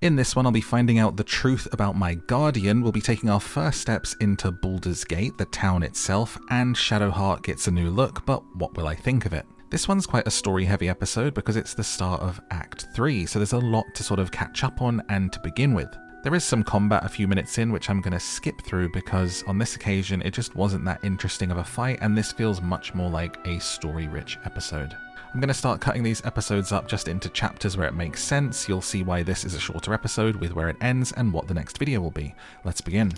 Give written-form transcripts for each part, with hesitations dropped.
In this one, I'll be finding out the truth about my guardian, we'll be taking our first steps into Baldur's Gate, the town itself, and Shadowheart gets a new look, but what will I think of it? This one's quite a story-heavy episode because it's the start of Act 3, so there's a lot to sort of catch up on and to begin with. There is some combat a few minutes in, which I'm going to skip through because on this occasion it just wasn't that interesting of a fight, and this feels much more like a story-rich episode. I'm going to start cutting these episodes up just into chapters where it makes sense. You'll see why this is a shorter episode with where it ends and what the next video will be. Let's begin.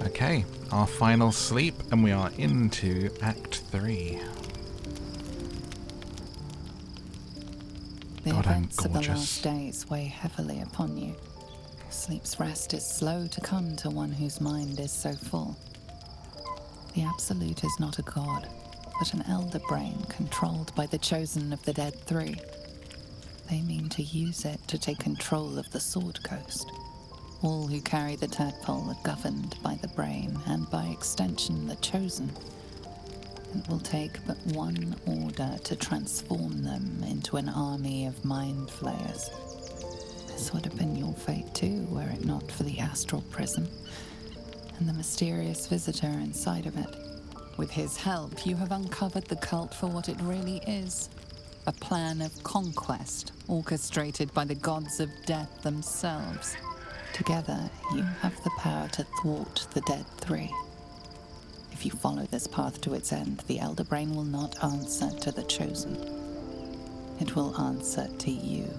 Okay, our final sleep, and we are into Act 3. The God, I'm events of the gorgeous. last days weigh heavily upon you. Sleep's rest is slow to come to one whose mind is so full. The Absolute is not a god, but an elder brain controlled by the chosen of the Dead Three. They mean to use it to take control of the Sword Coast. All who carry the tadpole are governed by the brain, and by extension the chosen. It will take but one order to transform them into an army of mind flayers. This would have been your fate too, were it not for the astral prism, and the mysterious visitor inside of it. With his help, you have uncovered the cult for what it really is. A plan of conquest, orchestrated by the gods of death themselves. Together, you have the power to thwart the Dead Three. If you follow this path to its end, the Elder Brain will not answer to the Chosen. It will answer to you.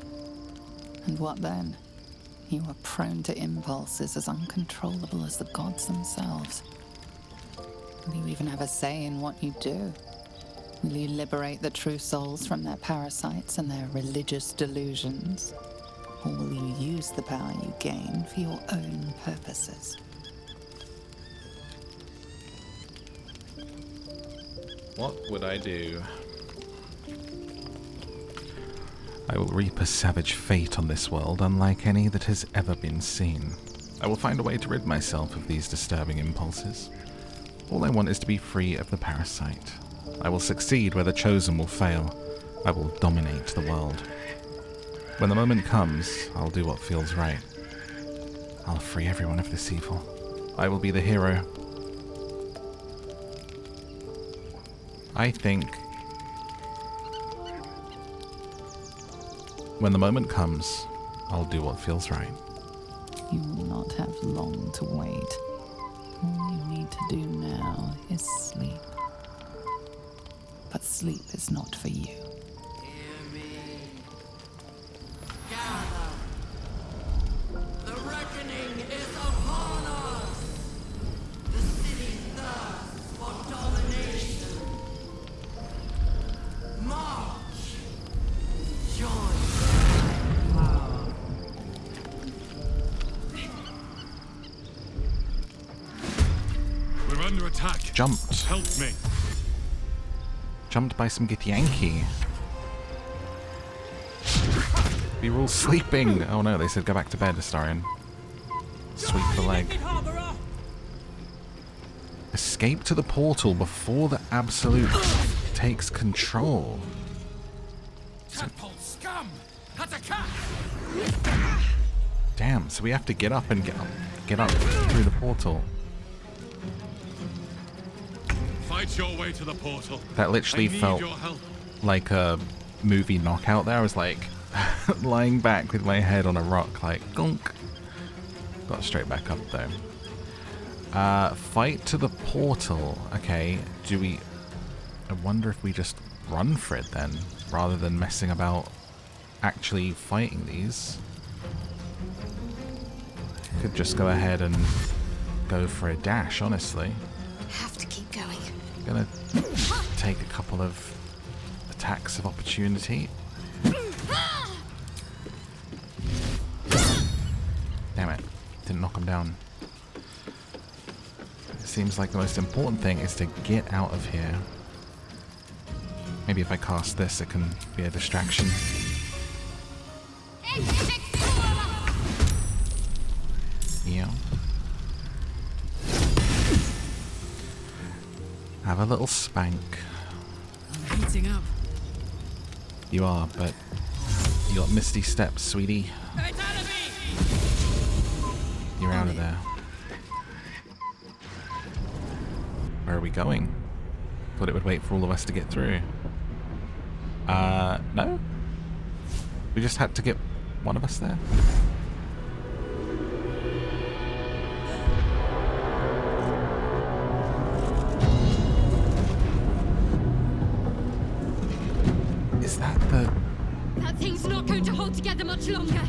And what then? You are prone to impulses as uncontrollable as the gods themselves. Will you even have a say in what you do? Will you liberate the true souls from their parasites and their religious delusions? Or will you use the power you gain for your own purposes? What would I do? I will reap a savage fate on this world, unlike any that has ever been seen. I will find a way to rid myself of these disturbing impulses. All I want is to be free of the parasite. I will succeed where the chosen will fail. I will dominate the world. When the moment comes, I'll do what feels right. I'll free everyone of this evil. I will be the hero. I think when the moment comes, I'll do what feels right. You will not have long to wait. All you need to do now is sleep. But sleep is not for you. Hear me. Gather. The reckoning is upon us. The city thirsts for domination. March. Join power. We're under attack. Jumped. Help me. Jumped by some Githyanki. We were all sleeping. Oh no, they said go back to bed, Astarion. Sweep the leg. Escape to the portal before the Absolute takes control. Tadpole scum! Attack! Damn, so we have to get up and get up through the portal. Fight your way to the portal. That literally I need felt your help. like a movie knockout there. I was like lying back with my head on a rock, like gunk. Got straight back up though. Fight to the portal. Okay, do we... I wonder if we just run for it then, rather than messing about actually fighting these. Could just go ahead and go for a dash, honestly. Have to keep going. Gonna take a couple of attacks of opportunity. Damn it. Didn't knock him down. It seems like the most important thing is to get out of here. Maybe if I cast this, it can be a distraction. Yeah. Have a little spank. I'm heating up. You are, but You got misty steps, sweetie. You're out of there. Where are we going? Thought it would wait for all of us to get through. No? We just had to get one of us there? Is that the... That thing's not going to hold together much longer.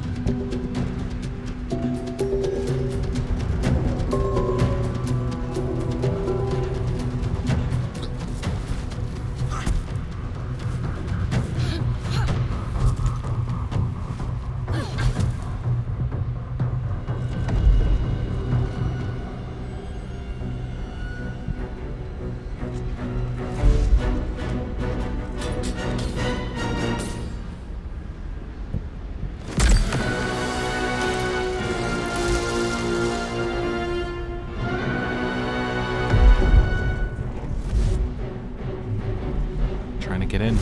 Trying to get in.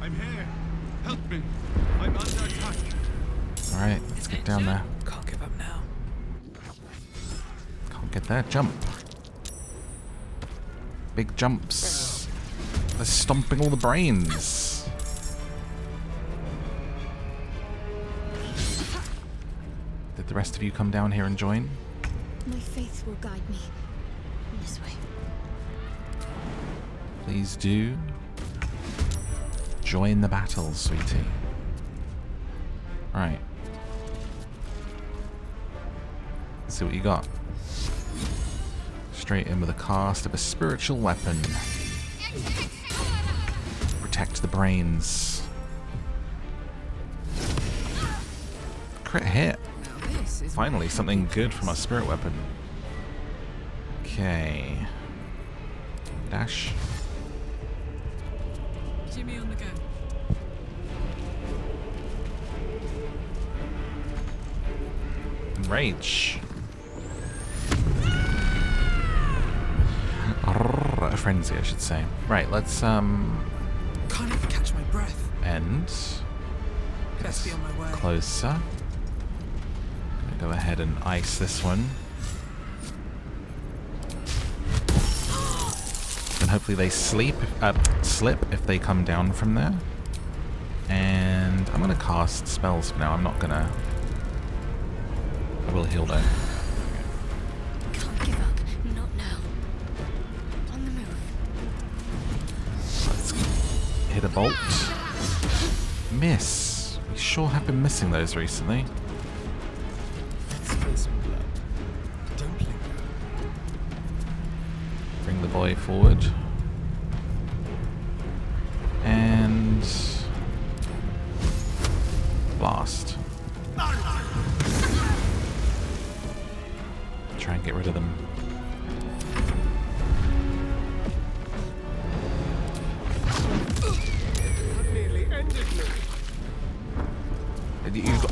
I'm here. Help me. I'm under attack. Alright, let's get down there. Can't give up now. Can't get there. Jump. Big jumps. They're stomping all the brains. Did the rest of you come down here and join? My faith will guide me. This way. Please do. Join the battle, sweetie. Right. Let's see what you got. Straight in with a cast of a spiritual weapon. Protect the brains. Crit hit. Finally, something good from our spirit weapon. Okay. Dash. Jimmy on the go. Rage. A frenzy, I should say. Right, let's Can't even catch my breath. end. Best be on my way. Closer. Gonna go ahead and ice this one. And hopefully they slip if they come down from there. And I'm gonna cast spells for now. I'm not gonna. I will heal though. Can't give up. Not now. On the move. Let's hit a bolt. Miss. We sure have been missing those recently. Let's spill some blood. Don't linger. Bring the boy forward. And blast. Try and get rid of them. That nearly ended me.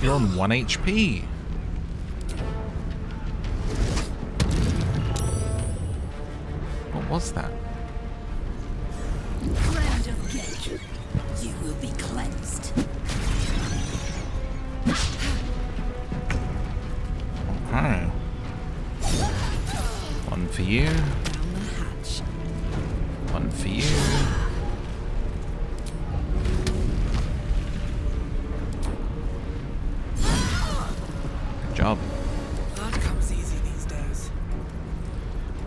You're on 1 HP. What was that? Friend of Gate, you will be cleansed. Okay. One for you. Down the hatch. One for you. Good job. Blood comes easy these days.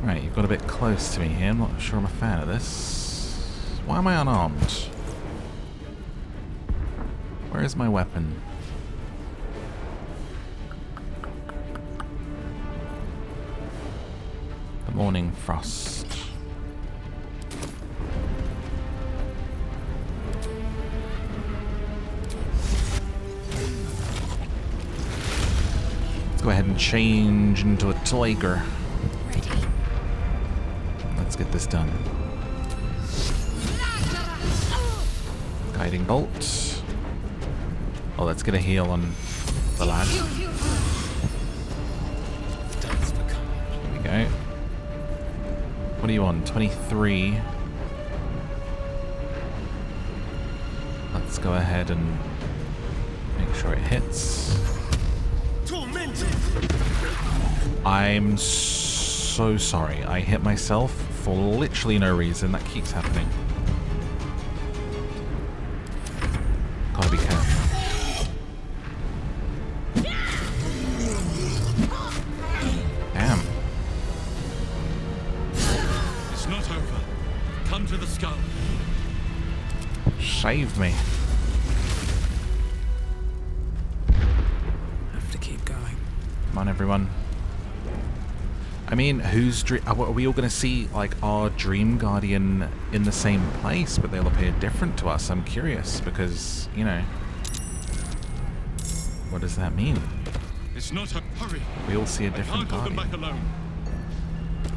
Right, you've got a bit close to me here. I'm not sure I'm a fan of this. Why am I unarmed? Where is my weapon? The Morning Frost. Let's go ahead and change into a tiger. Ready. Let's get this done. Guiding bolt. Oh, let's get a heal on the lad. are you on? 23. Let's go ahead and make sure it hits. I'm so sorry. I hit myself for literally no reason. That keeps happening. Gotta be careful. Damn. It's not over. Come to the skull. Save me. Have to keep going. Come on, everyone. I mean, whose dream? Are we all going to see, like, our dream guardian in the same place, but they'll appear different to us? I'm curious because, you know, what does that mean? It's not a hurry. We all see a different Can't hold them guardian. back alone.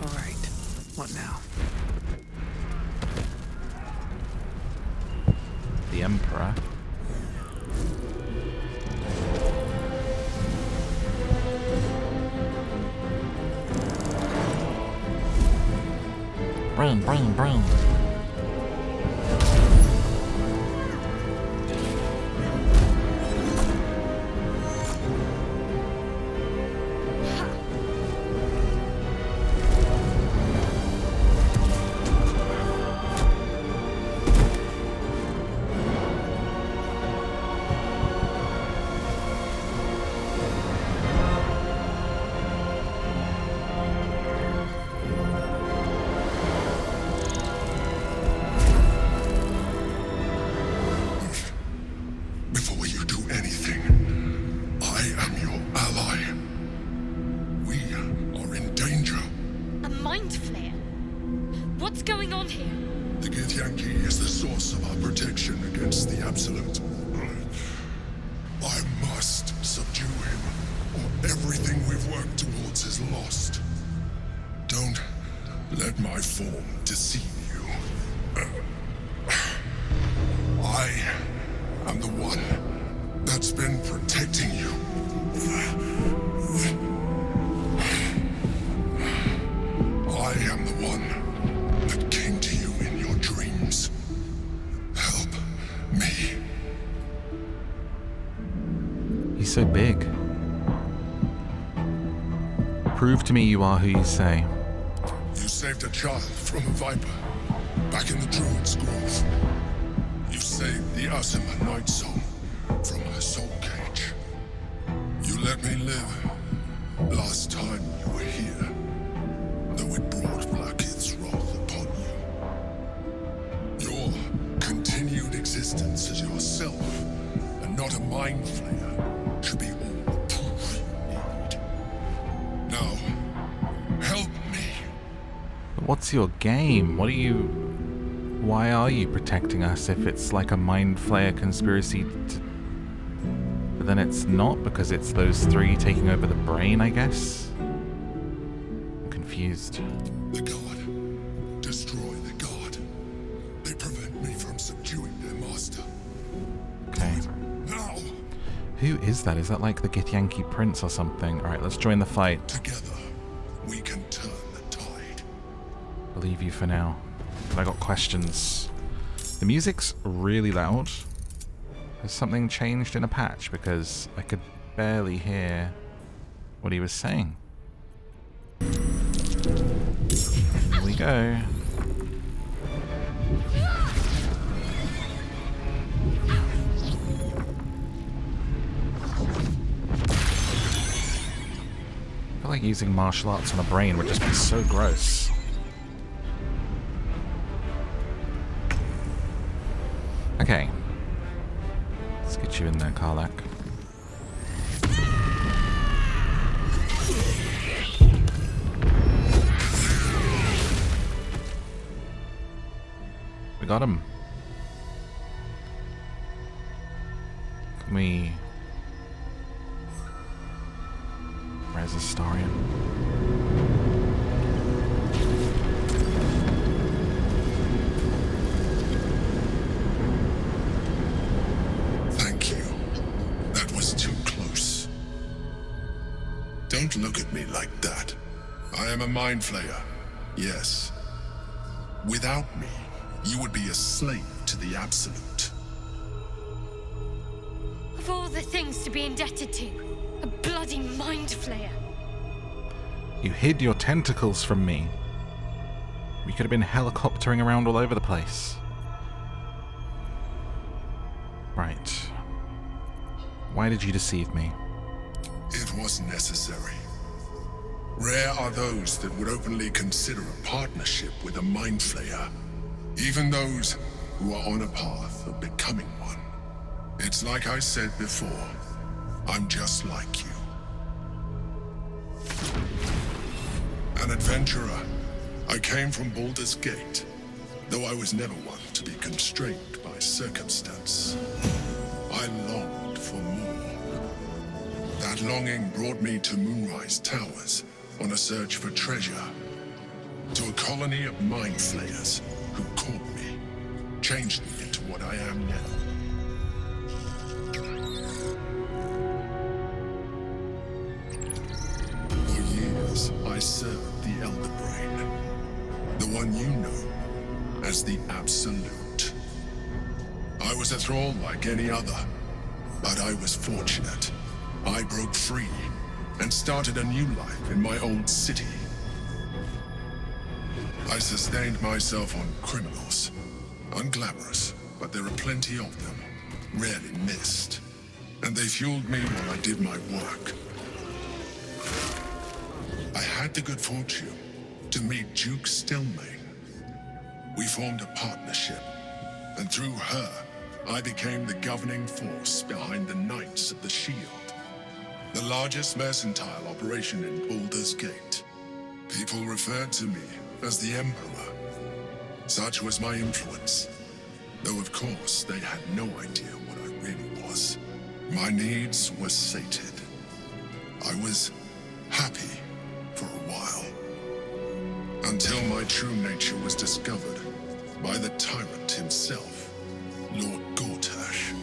All right. What now? The Emperor. Brown, brown, brown. Before you do anything, I am your ally. We are in danger. A mind flare? What's going on here? The Githyanki is the source of our protection against the Absolute. I must subdue him, or everything we've worked towards is lost. Don't let my form deceive you. I am the one that's been protecting you. I am the one that came to you in your dreams. Help me. He's so big. Prove to me you are who you say. You saved a child from a viper back in the Druid's Grove. You saved the Asima Night Song from her soul cage. You let me live last time you were here, though it brought Blackith's wrath upon you. Your continued existence as yourself, and not a mind flayer, should be all the proof you need. Now, help me. But what's your game? What are you... Why are you protecting us if it's like a mind flayer conspiracy? But then it's not because it's those three taking over the brain, I guess? I'm confused. The god. Destroy the god. They prevent me from subduing their master. Okay. Now, Who is that? Is that like the Githyanki prince or something? Alright, let's join the fight. together, we can turn the tide. Believe you for now. But I got questions. The music's really loud. Has something changed in a patch? Because I could barely hear what he was saying. Here we go. I feel like using martial arts on a brain would just be so gross. Okay. Let's get you in there, Karlak. We got him. Can we... Where's Astarion? Thank you. That was too close. Don't look at me like that. I am a mind flayer. Yes. Without me, you would be a slave to the Absolute. Of all the things to be indebted to, a bloody mind flayer. You hid your tentacles from me. We could have been helicoptering around all over the place. Right. Why did you deceive me? It was necessary. Rare are those that would openly consider a partnership with a mind flayer, even those who are on a path of becoming one. It's like I said before, I'm just like you. An adventurer, I came from Baldur's Gate, though I was never one to be constrained by circumstance. I longed for more. That longing brought me to Moonrise Towers on a search for treasure, to a colony of mind flayers who caught me, changed me into what I am now. For years, I served the Elder Brain, the one you know as the Absolute. I was a thrall like any other, but I was fortunate. I broke free and started a new life in my old city. I sustained myself on criminals. Unglamorous, but there are plenty of them, rarely missed. And they fueled me while I did my work. I had the good fortune to meet Duke Stelmane. We formed a partnership, and through her, I became the governing force behind the Knights of the Shield, the largest mercantile operation in Baldur's Gate. People referred to me as the Emperor. Such was my influence, though of course they had no idea what I really was. My needs were sated. I was happy for a while, until my true nature was discovered by the tyrant himself, Lord Gortash.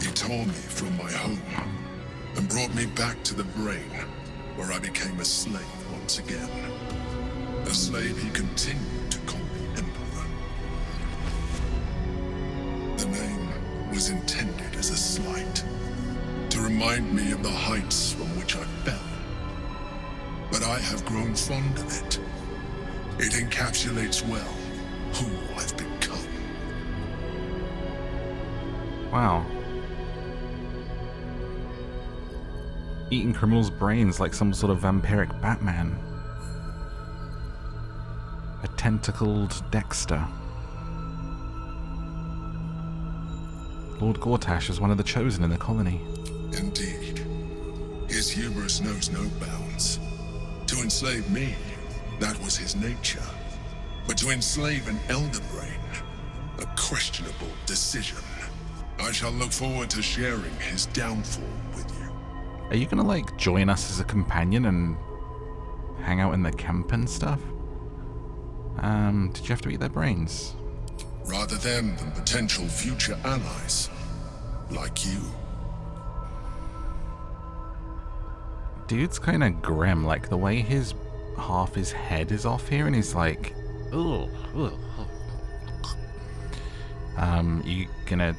He tore me from my home and brought me back to the Brain, where I became a slave once again. A slave he continued to call the Emperor. The name was intended as a slight, to remind me of the heights from which I fell. But I have grown fond of it. It encapsulates well who I've become. Wow. Eating criminals' brains like some sort of vampiric Batman. A tentacled Dexter. Lord Gortash is one of the chosen in the colony. Indeed. His hubris knows no bounds. To enslave me, that was his nature. But to enslave an Elder Brain, a questionable decision. I shall look forward to sharing his downfall with you. Are you gonna, like, join us as a companion and hang out in the camp and stuff? Did you have to eat their brains? Rather them than potential future allies, like you. Dude's kind of grim, like the way half his head is off here, and he's like, ugh. You gonna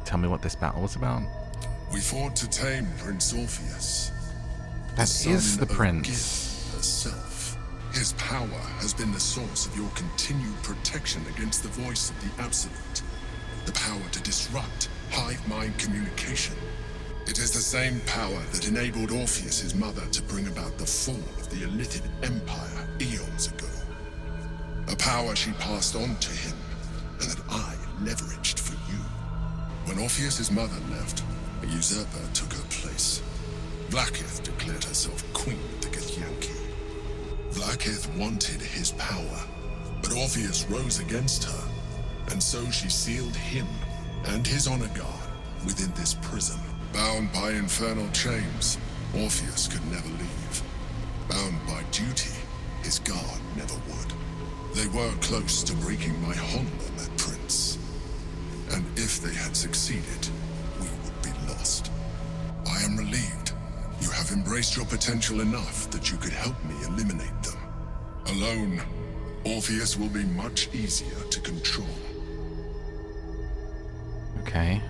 tell me what this battle was about? We fought to tame Prince Orpheus. That is the son of prince. Gith herself. His power has been the source of your continued protection against the voice of the Absolute. The power to disrupt hive mind communication. It is the same power that enabled Orpheus, his mother, to bring about the fall of the Illithid Empire eons ago. A power she passed on to him, and that I leveraged for you. When Orpheus's mother left, a usurper took her place. Vlaakith declared herself queen of the Githyanki. Vlaakith wanted his power, but Orpheus rose against her, and so she sealed him and his honor guard within this prison. Bound by infernal chains, Orpheus could never leave. Bound by duty, his guard never would. They were close to breaking my hold on that prince. And if they had succeeded, we would be lost. I am relieved. You have embraced your potential enough that you could help me eliminate them. Alone, Orpheus will be much easier to control. Okay.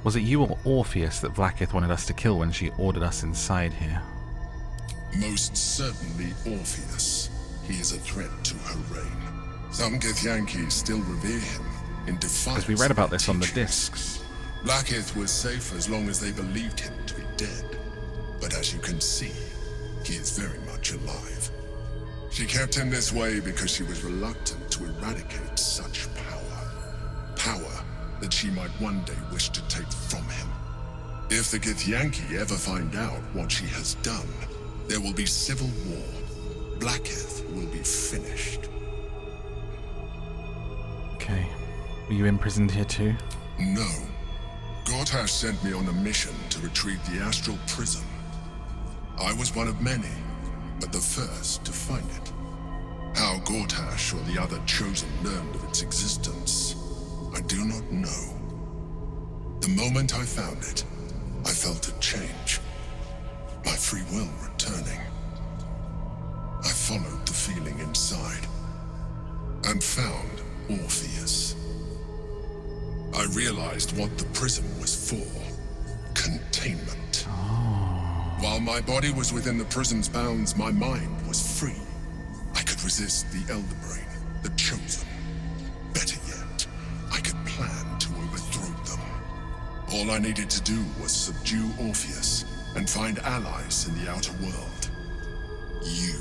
Was it you or Orpheus that Vlaakith wanted us to kill when she ordered us inside here? Most certainly Orpheus. He is a threat to her reign. Some Githyanki still revere him in defiance. Because we read about of their this on the teachings. discs. Vlaakith was safe as long as they believed him to be dead. But as you can see, he is very much alive. She kept him this way because she was reluctant to eradicate such power. Power that she might one day wish to take from him. If the Githyanki ever find out what she has done, there will be civil war. Vlaakith will be finished. Okay. Were you imprisoned here too? No. Gortash sent me on a mission to retrieve the astral prism. I was one of many, but the first to find it. How Gortash or the other chosen learned of its existence, I do not know. The moment I found it, I felt a change. My free will returning. I followed the feeling inside and found Orpheus. I realized what the prism was for. Containment. While my body was within the prism's bounds, my mind was free. I could resist the Elder Brain, the Chosen. Better yet, I could plan to overthrow them. All I needed to do was subdue Orpheus and find allies in the outer world. You.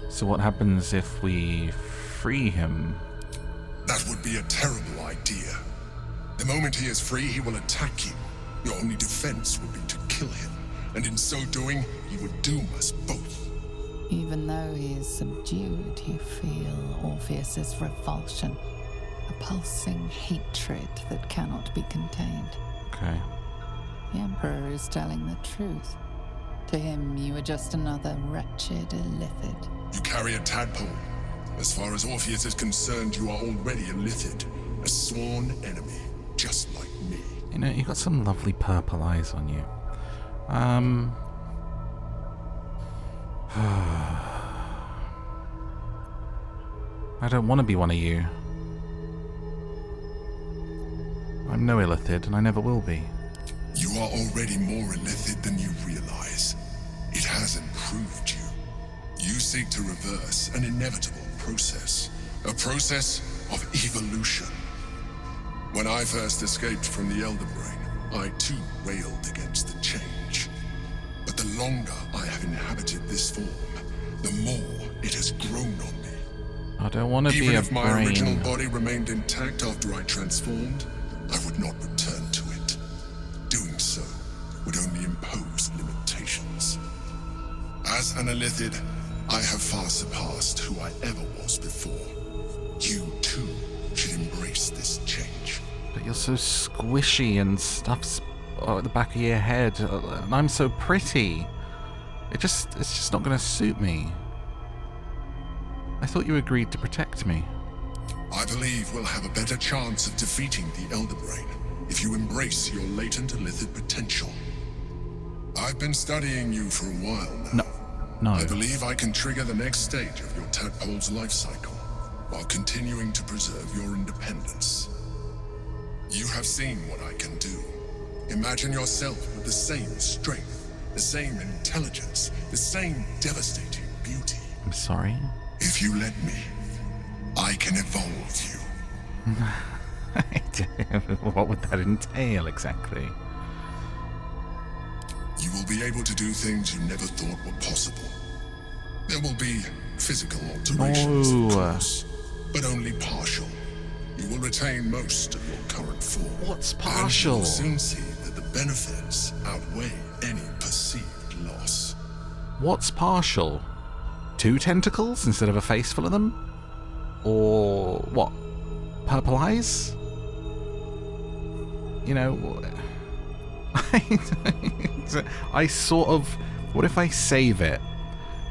So what happens if we free him? That would be a terrible idea. The moment he is free, he will attack you. Your only defense would be to kill him, and in so doing, he would doom us both. Even though he is subdued, you feel Orpheus's revulsion, a pulsing hatred that cannot be contained. Okay. The Emperor is telling the truth. To him, you are just another wretched Illithid. You carry a tadpole. As far as Orpheus is concerned, you are already Illithid, a sworn enemy, just like me. You know, you've got some lovely purple eyes on you. I don't want to be one of you. I'm no Illithid, and I never will be. You are already more Illithid than you realize. It has improved you. You seek to reverse an inevitable process. A process of evolution. When I first escaped from the Elder Brain, I too railed against the change. But the longer I have inhabited this form, the more it has grown on me. I don't want to be Even a if my brain. original body remained intact after I transformed, I would not return to it. Doing so would only impose limitations. As an Illithid, I have far surpassed who I ever was before. You too should embrace this change. But you're so squishy and stuff's at the back of your head, and I'm so pretty. It's just not going to suit me. I thought you agreed to protect me. I believe we'll have a better chance of defeating the Elder Brain if you embrace your latent Illithid potential. I've been studying you for a while now. No. I believe I can trigger the next stage of your tadpole's life cycle while continuing to preserve your independence. You have seen what I can do. Imagine yourself with the same strength, the same intelligence, the same devastating beauty. I'm sorry. If you let me, I can evolve you. What would that entail exactly? You will be able to do things you never thought were possible. There will be physical alterations, No. of course, but only partial. You will retain most of your current form. What's And partial? you will soon see that the benefits outweigh any perceived loss. What's partial? 2 tentacles instead of a face full of them? Or what? Purple eyes? You know, I sort of... What if I save it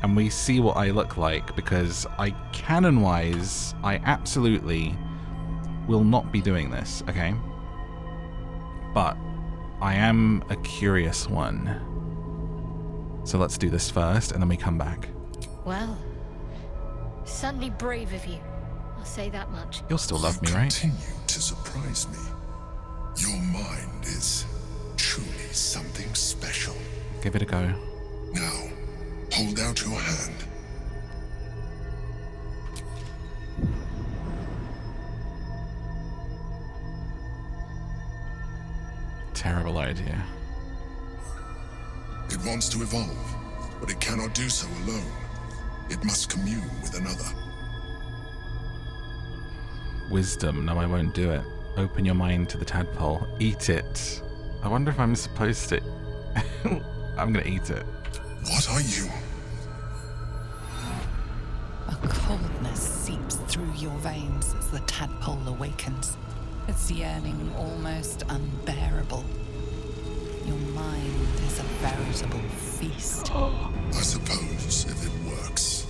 and we see what I look like? Because canon-wise, I absolutely will not be doing this, okay? But I am a curious one. So let's do this first, and then we come back. Well, certainly brave of you. I'll say that much. You'll still love me, You right? continue to surprise me. Your mind is truly something special. Give it a go. Now, hold out your hand. Terrible idea. It wants to evolve, but it cannot do so alone. It must commune with another. Wisdom. No, I won't do it. Open your mind to the tadpole. Eat it. I wonder if I'm supposed to... I'm gonna eat it. What are you? A coldness seeps through your veins as the tadpole awakens, its yearning almost unbearable. Your mind is a veritable feast. I suppose, if it works.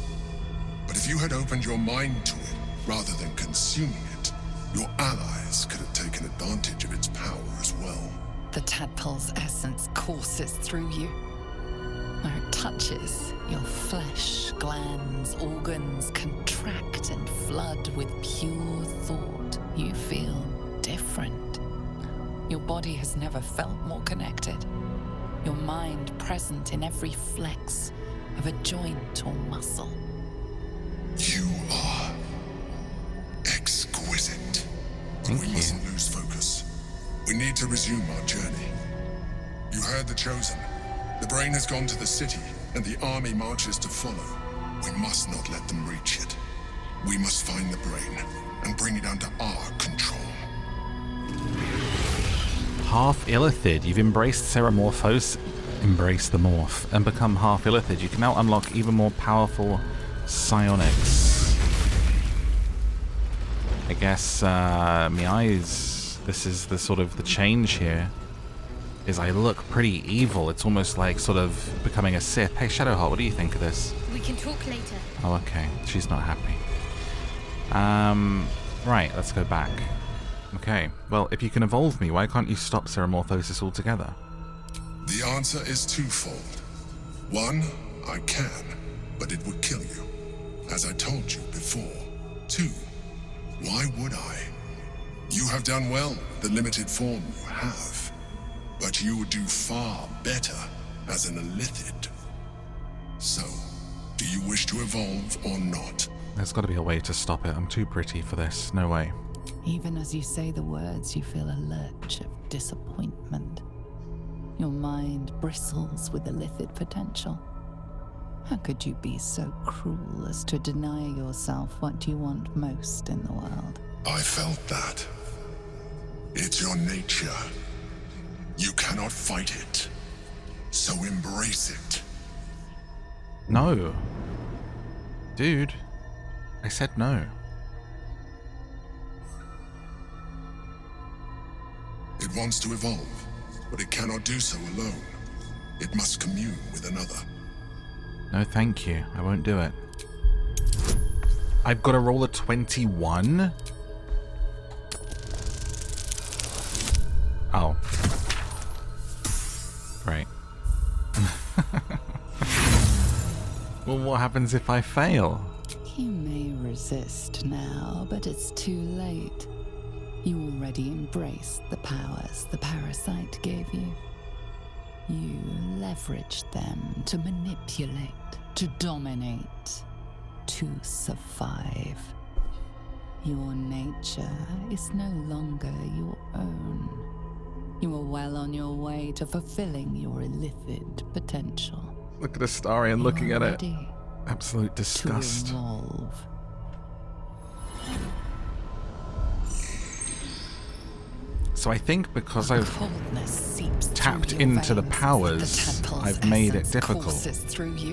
But if you had opened your mind to it, rather than consuming it, your allies could have taken advantage of its power as well. The tadpole's essence courses through you. Where it touches, your flesh, glands, organs contract and flood with pure thought. You feel different. Your body has never felt more connected. Your mind present in every flex of a joint or muscle. You are exquisite. But we mustn't lose focus. We need to resume our journey. You heard the Chosen. The brain has gone to the city, and the army marches to follow. We must not let them reach it. We must find the brain and bring it under our control. Half Illithid. You've embraced Ceramorphos, embrace the morph, and become half Illithid. You can now unlock even more powerful psionics. I guess, my eyes, this is the sort of the change here, is I look pretty evil. It's almost like sort of becoming a Sith. Hey, Shadowheart, what do you think of this? We can talk later. Oh, okay. She's not happy. Right, let's go back. Okay, well, if you can evolve me, why can't you stop Ceramorphosis altogether? The answer is twofold. One, I can, but it would kill you, as I told you before. Two, why would I? You have done well with the limited form you have, but you would do far better as an Illithid. So, do you wish to evolve or not? There's got to be a way to stop it. I'm too pretty for this. No way. Even as you say the words, you feel a lurch of disappointment. Your mind bristles with Illithid potential. How could you be so cruel as to deny yourself what you want most in the world? I felt that. It's your nature. You cannot fight it. So embrace it. No. Dude, I said no. It wants to evolve, but it cannot do so alone. It must commune with another. No, thank you. I won't do it. I've got to roll a 21? Oh. Great. Well, what happens if I fail? You may resist now, but it's too late. You already embraced the powers the parasite gave you. You leveraged them to manipulate, to dominate, to survive. Your nature is no longer your own. You are well on your way to fulfilling your Illithid potential. Look at Astarion looking at it. Ready Absolute to disgust. evolve. So I think because I've Coldness seeps tapped through your into the veins, powers, the tadpole's I've made it essence difficult. courses through you.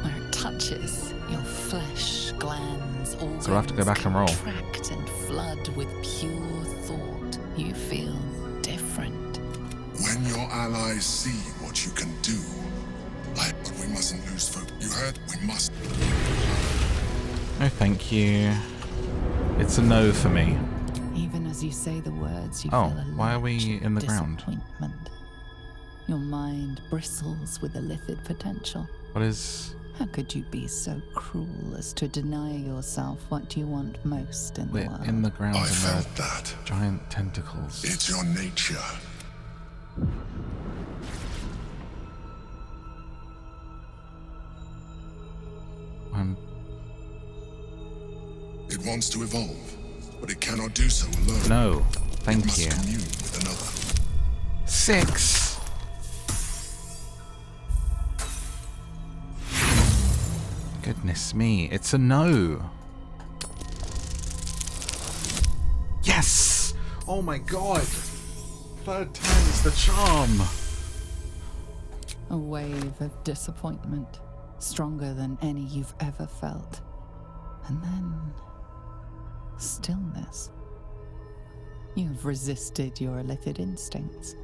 Where it touches, your flesh, glands, organs So I have to go back and roll. contract and flood with pure thought. You feel different. When your allies see what you can do, but we mustn't lose focus. You heard? We must. No, thank you. It's a no for me. Even as you say the words, you Oh, feel a why are we lurch of in the ground? disappointment. Your mind bristles with illithid potential. What is... How could you be so cruel as to deny yourself what you want most in the We're world? in the ground I and there felt that. are giant tentacles. It's your nature. It wants to evolve, but it cannot do so alone. No, thank It must you. commune with another. 6. Goodness me, it's a no. Yes! Oh my god! Third time's the charm. A wave of disappointment, stronger than any you've ever felt. And then... stillness. You've resisted your illithid instincts.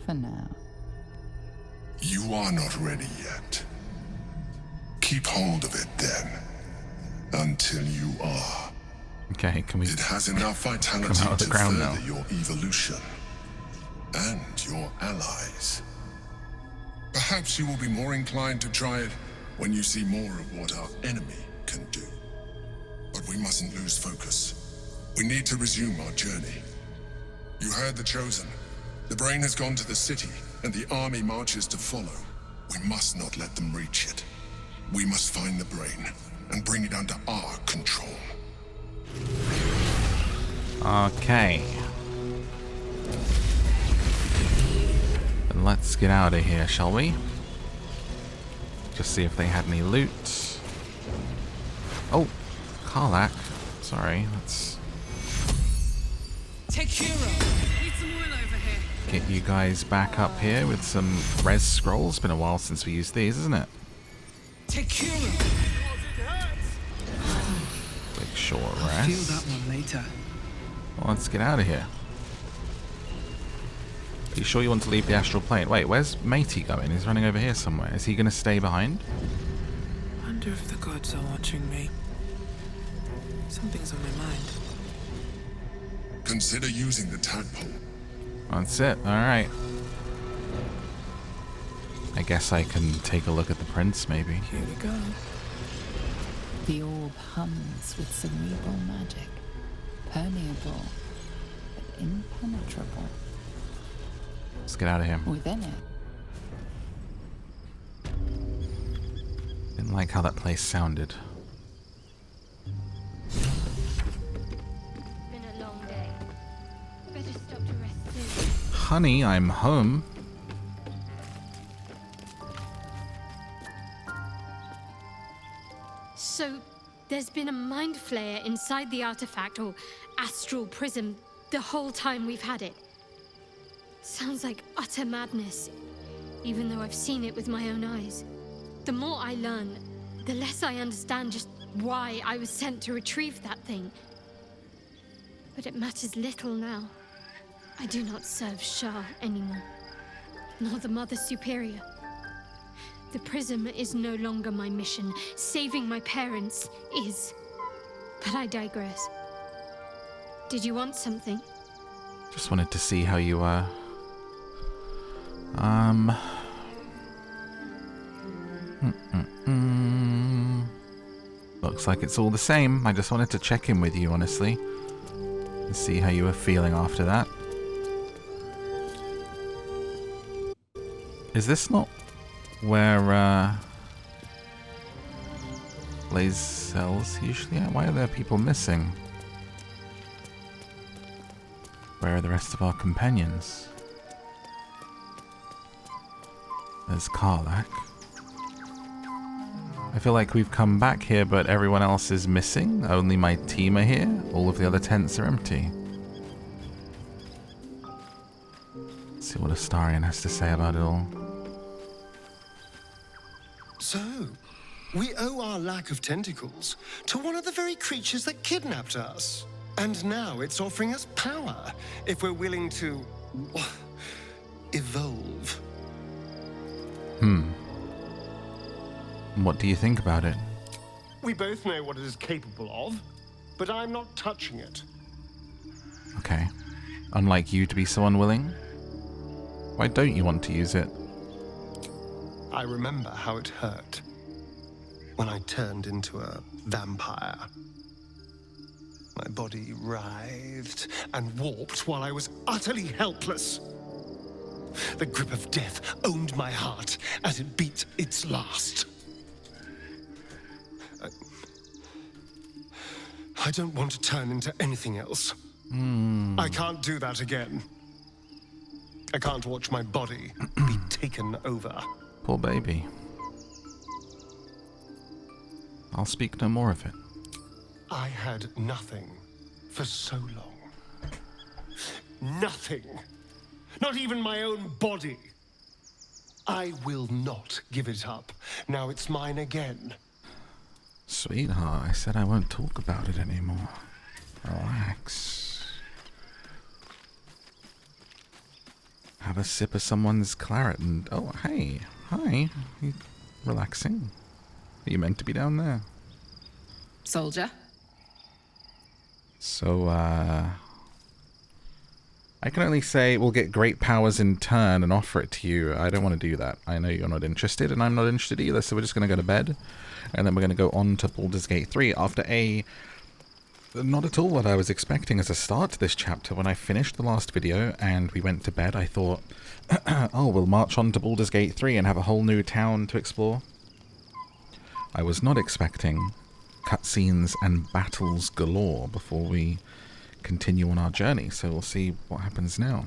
For now. You are not ready yet. Keep hold of it then, until you are. Okay, can we... It has enough vitality Come out of the to ground further now. your evolution and your allies. Perhaps you will be more inclined to try it when you see more of what our enemy can do. But we mustn't lose focus. We need to resume our journey. You heard the Chosen. The brain has gone to the city, and the army marches to follow. We must not let them reach it. We must find the brain and bring it under our control. Okay. Then let's get out of here, shall we? Just see if they had any loot. Oh, Karlach. Sorry, let's Take hero. Need some oil over here. get you guys back up here with some res scrolls. Been a while since we used these, isn't it? Take hero. Big short Feel rest. that one later. Well, let's get out of here. Are you sure you want to leave the astral plane? Wait, where's Matey going? He's running over here somewhere. Is he going to stay behind? Wonder if the gods are watching me. Something's on my mind. Consider using the tadpole. That's it. Alright. I guess I can take a look at the prince, maybe. Here we go. The orb hums with cerebral magic. Permeable, but impenetrable. Let's get out of here. Within it, Didn't like how that place sounded. Been a long day. Better stop to rest soon. Honey, I'm home. So, there's been a mind flayer inside the artifact, or astral prism, the whole time we've had it. Sounds like utter madness, even though I've seen it with my own eyes. The more I learn, the less I understand just why I was sent to retrieve that thing. But it matters little now. I do not serve Shah anymore, nor the Mother Superior. The prism is no longer my mission. Saving my parents is. But I digress. Did you want something? Just wanted to see how you were. Looks like it's all the same. I just wanted to check in with you, honestly. And see how you were feeling after that. Is this not where, Blaze cells usually are? Why are there people missing? Where are the rest of our companions? There's Karlach. I feel like we've come back here, but everyone else is missing. Only my team are here. All of the other tents are empty. Let's see what Astarion has to say about it all. So, we owe our lack of tentacles to one of the very creatures that kidnapped us. And now it's offering us power if we're willing to evolve. What do you think about it? We both know what it is capable of, but I'm not touching it. Okay. Unlike you to be so unwilling? Why don't you want to use it? I remember how it hurt when I turned into a vampire. My body writhed and warped while I was utterly helpless. The grip of death owned my heart as it beat its last. I don't want to turn into anything else. I can't do that again. I can't watch my body be taken over. Poor baby. I'll speak no more of it. I had nothing for so long. Nothing. Not even my own body. I will not give it up. Now it's mine again. Sweetheart, I said I won't talk about it anymore. Relax. Have a sip of someone's claret and... Oh, hey. Hi. You relaxing? Are you meant to be down there? Soldier? So, I can only say we'll get great powers in turn and offer it to you. I don't want to do that. I know you're not interested, and I'm not interested either, so we're just going to go to bed. And then we're going to go on to Baldur's Gate 3 after a... Not at all what I was expecting as a start to this chapter. When I finished the last video and we went to bed, I thought, oh, we'll march on to Baldur's Gate 3 and have a whole new town to explore. I was not expecting cutscenes and battles galore before we continue on our journey, so we'll see what happens now.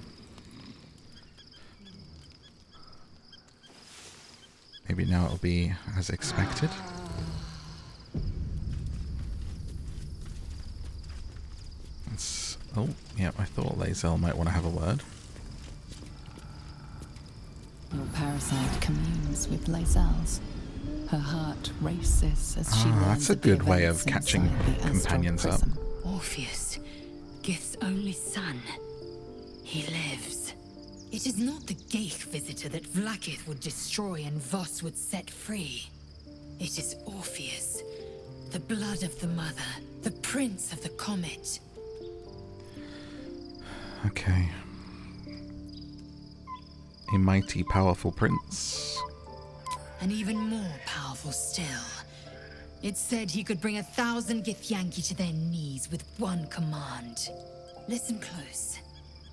Maybe now it'll be as expected. Oh, yeah, I thought Lae'zel might want to have a word. Your parasite communes with Lae'zel's. Her heart races as she learns that's a of the good way of events catching inside the astral companions up. prism. Orpheus, Gith's only son. He lives. It is not the Geich visitor that Vlaakith would destroy and Voss would set free. It is Orpheus, the blood of the mother, the prince of the comet. Okay. A mighty, powerful prince. And even more powerful still. It said he could bring 1,000 Githyanki to their knees with one command. Listen close.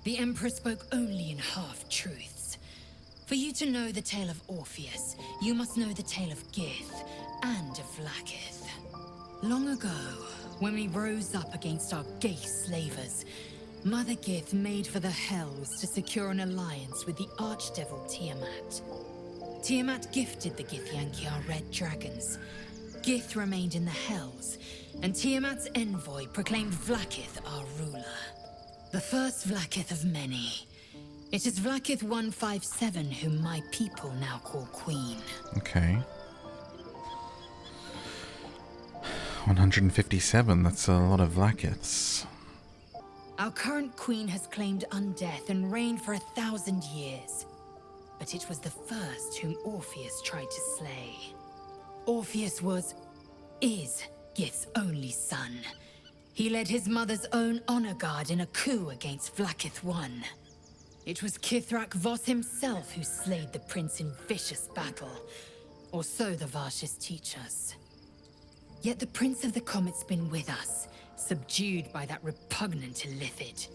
The Emperor spoke only in half-truths. For you to know the tale of Orpheus, you must know the tale of Gith and of Vlaakith. Long ago, when we rose up against our Geich slavers, Mother Gith made for the Hells to secure an alliance with the Archdevil Tiamat. Tiamat gifted the Githyanki our red dragons. Gith remained in the Hells, and Tiamat's envoy proclaimed Vlaakith our ruler. The first Vlaakith of many. It is Vlaakith 157 whom my people now call Queen. Okay. 157, that's a lot of Vlaakiths. Our current queen has claimed undeath and reigned for 1,000 years. But it was the first whom Orpheus tried to slay. Orpheus is Gith's only son. He led his mother's own honor guard in a coup against Vlaakith I. It was Kithrak Voss himself who slayed the prince in vicious battle. Or so the Varshas teach us. Yet the Prince of the Comet's been with us, subdued by that repugnant Illithid.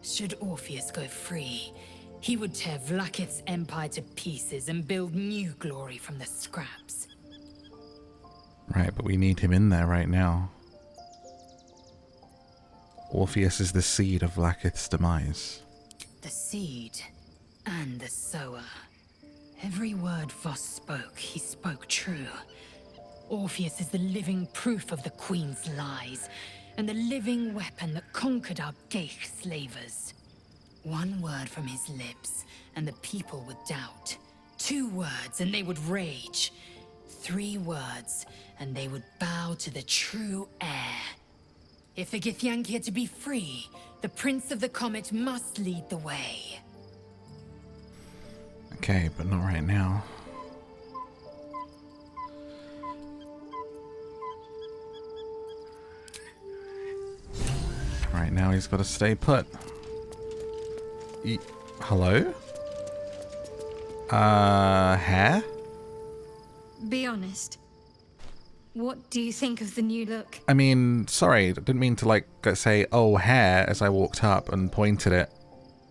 Should Orpheus go free, he would tear Vlaakith's empire to pieces and build new glory from the scraps. Right, but we need him in there right now. Orpheus is the seed of Vlaakith's demise. The seed and the sower. Every word Voss spoke, he spoke true. Orpheus is the living proof of the Queen's lies, and the living weapon that conquered our Geich slavers. One word from his lips, and the people would doubt. 2 words, and they would rage. 3 words, and they would bow to the true heir. If the Githyanki are to be free, the Prince of the Comet must lead the way. Okay, but not right now. Right now he's got to stay put. Hello? Hair? Be honest. What do you think of the new look? I mean, sorry, I didn't mean to, like, say, oh, hair, as I walked up and pointed it.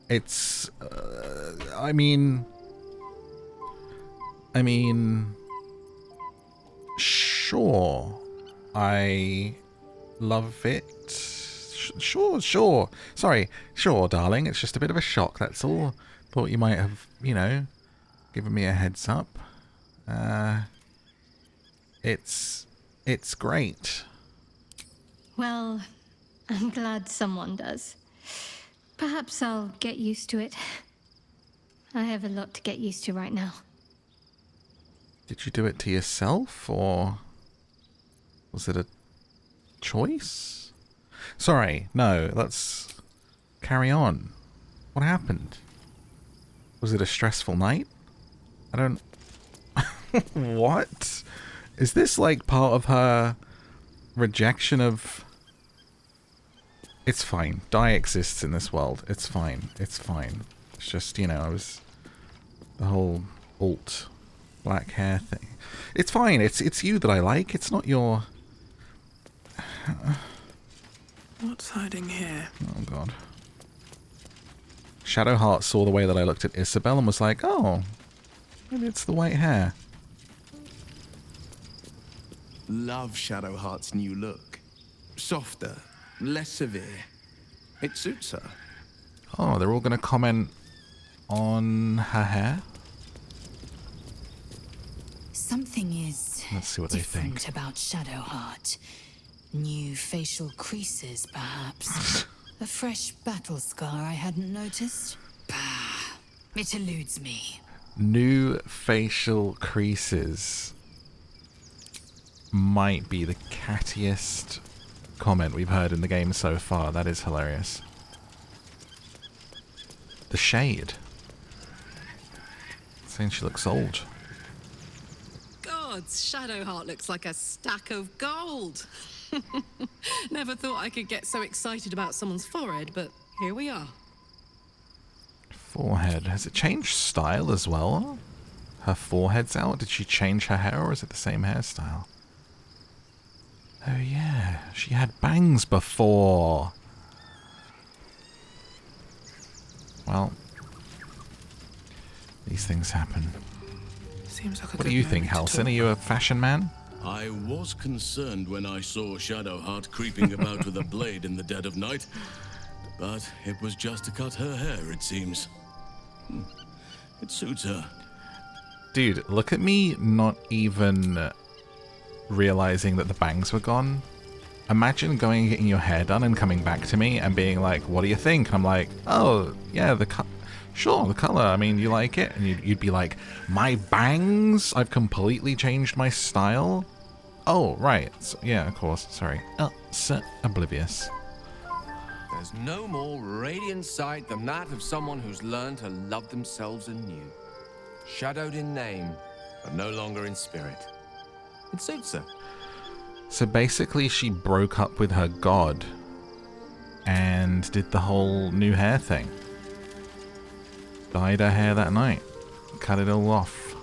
It's, I mean, sure, I love it. Sure. Sorry, sure, darling, it's just a bit of a shock, that's all. Thought you might have, you know, given me a heads up. It's great. Well, I'm glad someone does. Perhaps I'll get used to it. I have a lot to get used to right now. Did you do it to yourself, or was it a choice? Sorry, no, let's carry on. What happened? Was it a stressful night? I don't... What? Is this like part of her rejection of... It's fine. Dye exists in this world. It's fine. It's fine. It's just, you know, I was... The whole alt black hair thing. It's fine. It's you that I like. It's not your... What's hiding here? Oh, God. Shadowheart saw the way that I looked at Isabel and was like, oh, maybe it's the white hair. Love Shadowheart's new look. Softer, less severe. It suits her. Oh, they're all going to comment on her hair? Something is Let's see what they different think. about Shadowheart. New facial creases, perhaps. A fresh battle scar I hadn't noticed. Bah, it eludes me. New facial creases might be the cattiest comment we've heard in the game so far. That is hilarious. The shade. Saying she looks old. Gods, Shadowheart looks like a stack of gold. Never thought I could get so excited about someone's forehead, but here we are. Forehead. Has it changed style as well? Her forehead's out? Did she change her hair, or is it the same hairstyle? Oh yeah, she had bangs before. Well, these things happen. Seems like a What good do you think, moment to Halcyon? talk. Are you a fashion man? I was concerned when I saw Shadowheart creeping about with a blade in the dead of night, but it was just to cut her hair, it seems. It suits her. Dude, look at me not even realizing that the bangs were gone. Imagine going and getting your hair done and coming back to me and being like, what do you think? And I'm like, oh, yeah, sure, the color. I mean, you like it? And you'd be like, my bangs? I've completely changed my style? Oh, right. So, yeah, of course. Sorry. Oh, so oblivious. There's no more radiant sight than that of someone who's learned to love themselves anew. Shadowed in name, but no longer in spirit. It suits her. So basically she broke up with her god and did the whole new hair thing. Dyed her hair that night. Cut it all off.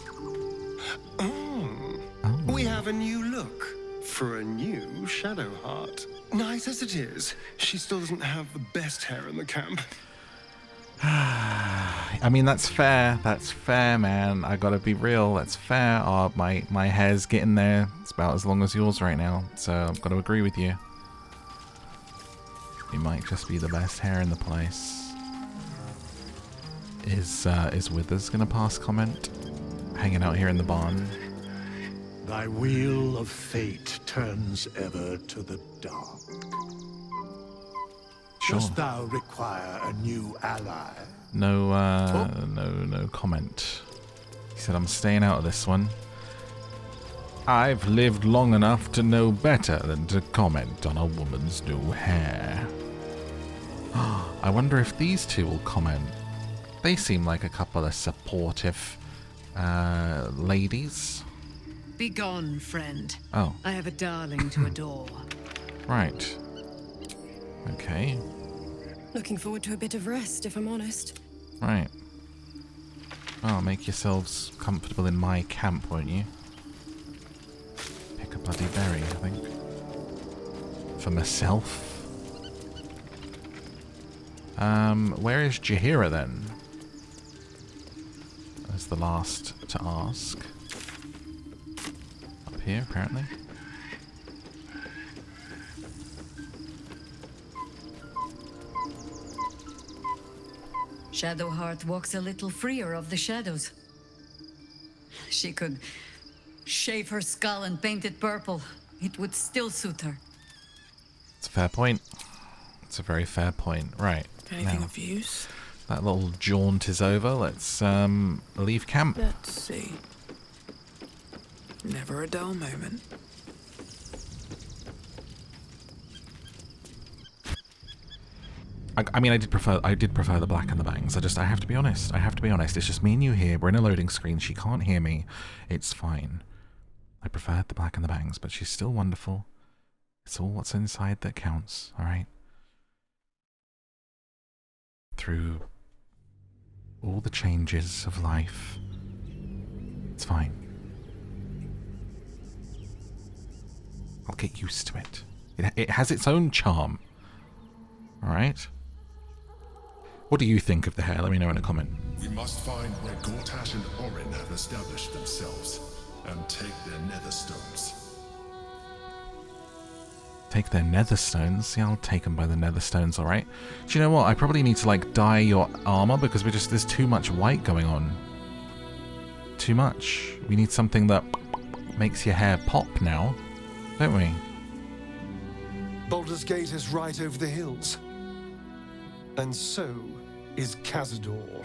We have a new look for a new Shadowheart. Nice as it is, she still doesn't have the best hair in the camp. I mean, that's fair. That's fair, man. I gotta be real. That's fair. My hair's getting there. It's about as long as yours right now. So I've got to agree with you. You might just be the best hair in the place. Is Withers gonna pass comment? Hanging out here in the barn. Thy wheel of fate turns ever to the dark. Sure. Dost thou require a new ally? No, no comment. He said, I'm staying out of this one. I've lived long enough to know better than to comment on a woman's new hair. I wonder if these two will comment. They seem like a couple of supportive ladies. Begone, friend. Oh. I have a darling to adore. Right. Okay. Looking forward to a bit of rest, if I'm honest. Right. Oh, make yourselves comfortable in my camp, won't you? Pick a bloody berry, I think. For myself. Where is Jaheira then? That's the last to ask. Up here, apparently. Shadowheart walks a little freer of the shadows. She could shave her skull and paint it purple. It would still suit her. It's a fair point. It's a very fair point. Right. Anything now, of use? that little jaunt is over. Let's leave camp. Let's see. Never a dull moment. I mean, I did prefer the black and the bangs. I have to be honest. It's just me and you here. We're in a loading screen. She can't hear me. It's fine. I preferred the black and the bangs, but she's still wonderful. It's all what's inside that counts, alright? Through all the changes of life, it's fine. I'll get used to it. It has its own charm. Alright? What do you think of the hair? Let me know in a comment. We must find where Gortash and Orin have established themselves and take their netherstones. Take their netherstones? Yeah, I'll take them by the netherstones, alright? Do you know what? I probably need to, like, dye your armor because there's too much white going on. Too much. We need something that makes your hair pop now, don't we? Baldur's Gate is right over the hills. And so is Cazador.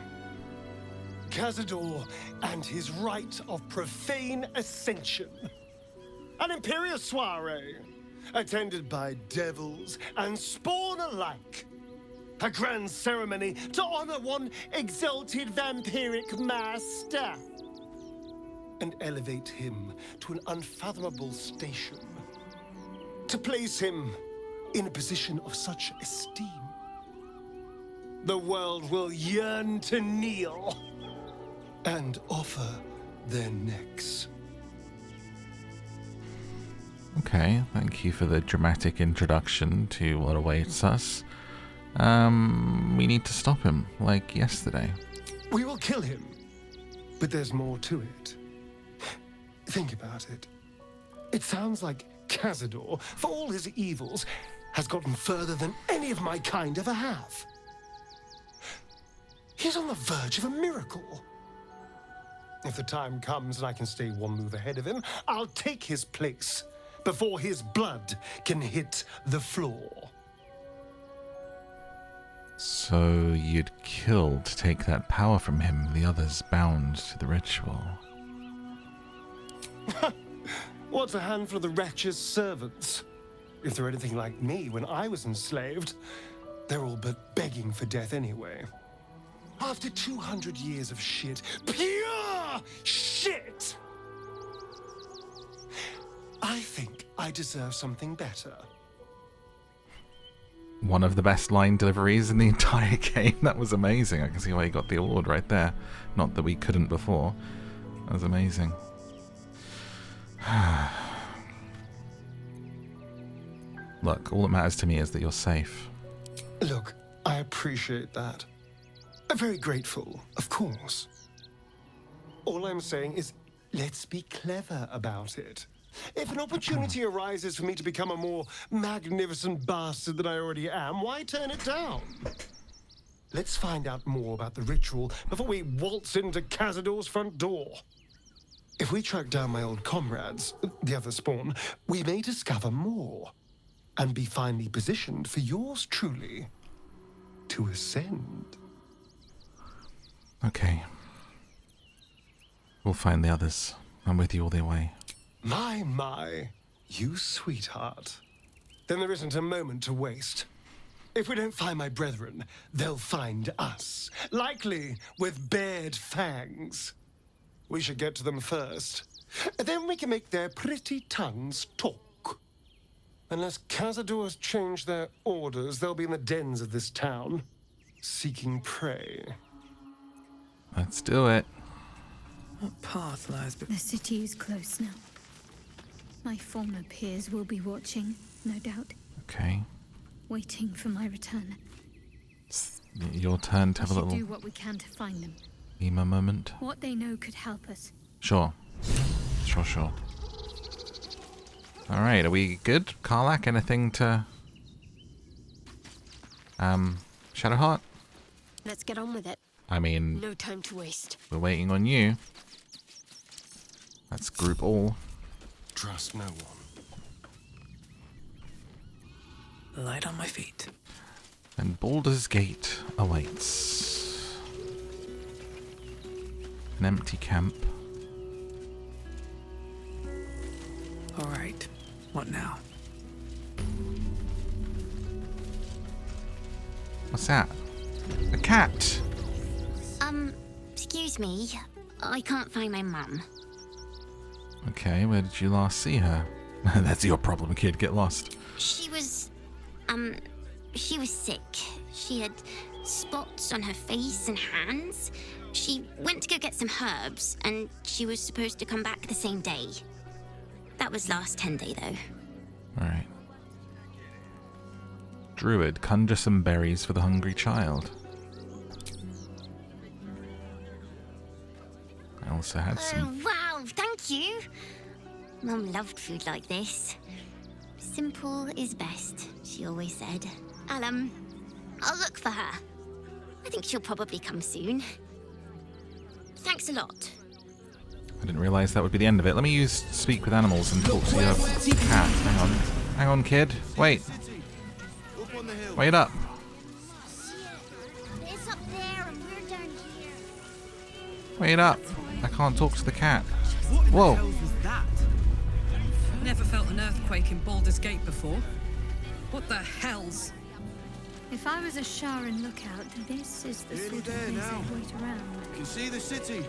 Cazador and his rite of profane ascension. An imperial soiree, attended by devils and spawn alike. A grand ceremony to honor one exalted vampiric master. And elevate him to an unfathomable station. To place him in a position of such esteem. The world will yearn to kneel and offer their necks. Okay, thank you for the dramatic introduction to what awaits us. We need to stop him, like yesterday. We will kill him, but there's more to it. Think about it. It sounds like Cazador, for all his evils, has gotten further than any of my kind ever have. He's on the verge of a miracle. If the time comes and I can stay one move ahead of him, I'll take his place before his blood can hit the floor. So you'd kill to take that power from him, the others bound to the ritual. What's a handful of the wretch's servants? If they're anything like me when I was enslaved, they're all but begging for death anyway. After 200 years of shit, pure shit! I think I deserve something better. One of the best line deliveries in the entire game. That was amazing. I can see why you got the award right there. Not that we couldn't before. That was amazing. Look, all that matters to me is that you're safe. Look, I appreciate that. I'm very grateful, of course. All I'm saying is, let's be clever about it. If an opportunity arises for me to become a more magnificent bastard than I already am, why turn it down? Let's find out more about the ritual before we waltz into Cazador's front door. If we track down my old comrades, the other spawn, we may discover more and be finally positioned for yours truly to ascend. Okay. We'll find the others. I'm with you all the way. My, you sweetheart. Then there isn't a moment to waste. If we don't find my brethren, they'll find us, likely with bared fangs. We should get to them first. Then we can make their pretty tongues talk. Unless Cazador's changed their orders, they'll be in the dens of this town, seeking prey. Let's do it. What path lies The city is close now. My former peers will be watching, no doubt. Okay. Waiting for my return. Your turn to have a We should little do what we can to find them. emo moment. What they know could help us. Sure. Sure. Alright, are we good? Karlach, anything to... Shadowheart? Let's get on with it. I mean... No time to waste. We're waiting on you. Let's group all. Trust no one. light on my feet. And Baldur's Gate awaits. An empty camp. Alright, what now? What's that? A cat! Excuse me. I can't find my mum. Okay, where did you last see her? That's your problem, kid. Get lost. She was sick. She had spots on her face and hands. She went to go get some herbs, and she was supposed to come back the same day. That was last 10 day, though. Alright. Druid, conjure some berries for the hungry child. I also had some... Oh, wow, thank you. Mum loved food like this. Simple is best, she always said. I'll look for her. I think she'll probably come soon. Thanks a lot. I didn't realise that would be the end of it. Let me use Speak with Animals and talk to your cat. Hang on. Hang on, kid. Wait. Wait up. It's up there and we're down here. Wait up. I can't talk to the cat. Whoa. Never felt an earthquake in Baldur's Gate before. What the hell's... If I was a Sharan lookout, this is the sort of place I'd wait around. You can see the city.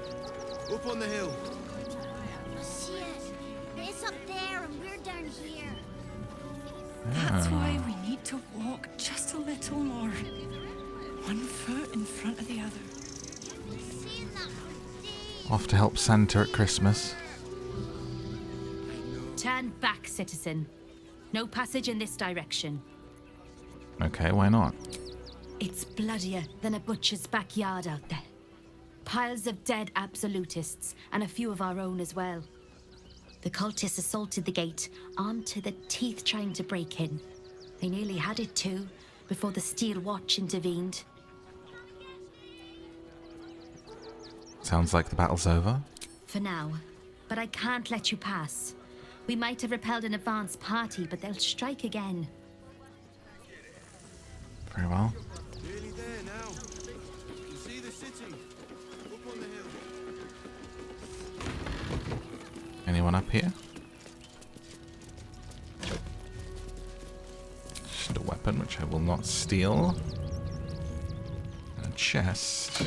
Up on the hill. I see it. It's up there and we're down here. That's why we need to walk just a little more. One foot in front of the other. Off to help Santa at Christmas. Turn back, citizen. No passage in this direction. Okay, why not? It's bloodier than a butcher's backyard out there. Piles of dead absolutists, and a few of our own as well. The cultists assaulted the gate, armed to the teeth trying to break in. They nearly had it too, before the Steel Watch intervened. Sounds like the battle's over. For now. But I can't let you pass. We might have repelled an advance party, but they'll strike again. Very well. Nearly there now. You can see the city. Up on the hill. Anyone up here? Just a weapon, which I will not steal. And a chest,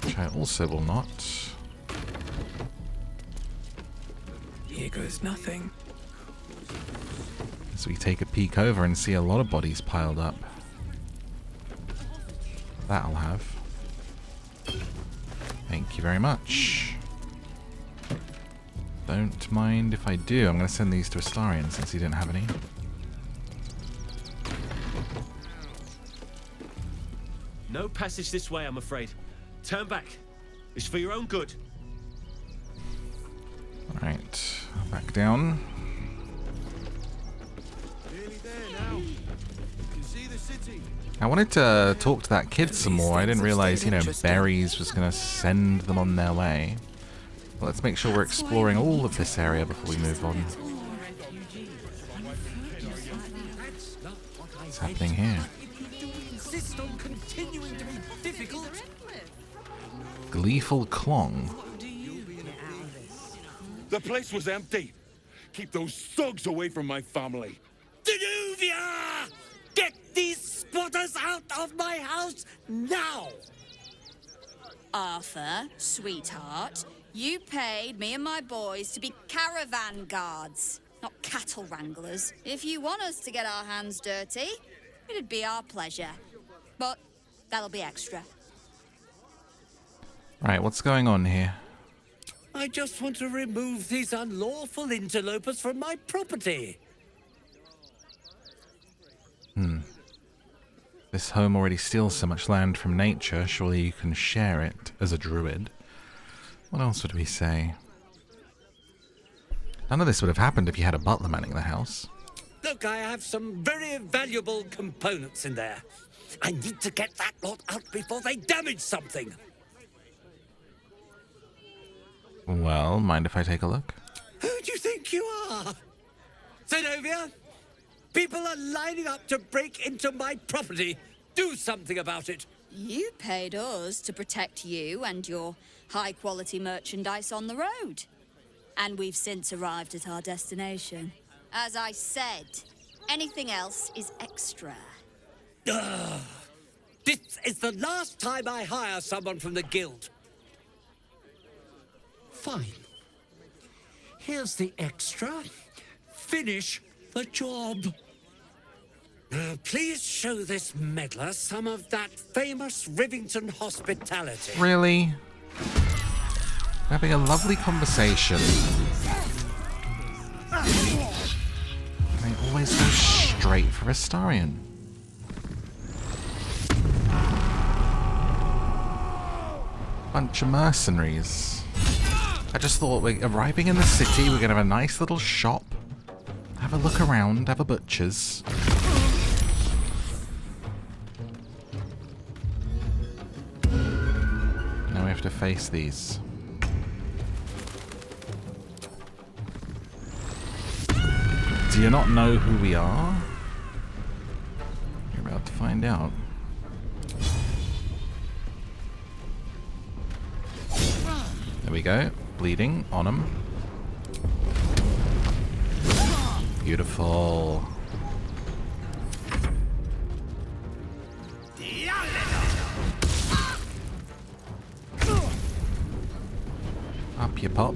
which I also will not. Here goes nothing. As we take a peek over and see a lot of bodies piled up. That I'll have. Thank you very much. Don't mind if I do. I'm going to send these to Astarion since he didn't have any. No passage this way, I'm afraid. Turn back. It's for your own good. Alright, back down. Nearly there now. You can see the city. I wanted to talk to that kid some more. I didn't realize, berries was going to send them on their way. But let's make sure we're exploring all of this area before we move on. What's happening here? Insist on continuing to be difficult. Gleeful Clong. The place was empty. Keep those thugs away from my family. Danuvia! Get these squatters out of my house now! Arthur, sweetheart, you paid me and my boys to be caravan guards, not cattle wranglers. If you want us to get our hands dirty, it'd be our pleasure. But that'll be extra. Right, what's going on here? I just want to remove these unlawful interlopers from my property. This home already steals so much land from nature, surely you can share it as a druid. What else would we say? None of this would have happened if you had a butler manning the house. Look, I have some very valuable components in there. I need to get that lot out before they damage something. Well, mind if I take a look? Who do you think you are? Zenobia? People are lining up to break into my property. Do something about it. You paid us to protect you and your high-quality merchandise on the road. And we've since arrived at our destination. As I said, anything else is extra. This is the last time I hire someone from the guild. Fine. Here's the extra. Finish the job. Please show this meddler some of that famous Rivington hospitality. Really? Having a lovely conversation. They always go straight for Astarion. Bunch of mercenaries. I just thought we're arriving in the city, we're gonna have a nice little shop. Have a look around, have a butcher's. Now we have to face these. Do you not know who we are? You're about to find out. There we go. Bleeding on him. Beautiful. Up you pop.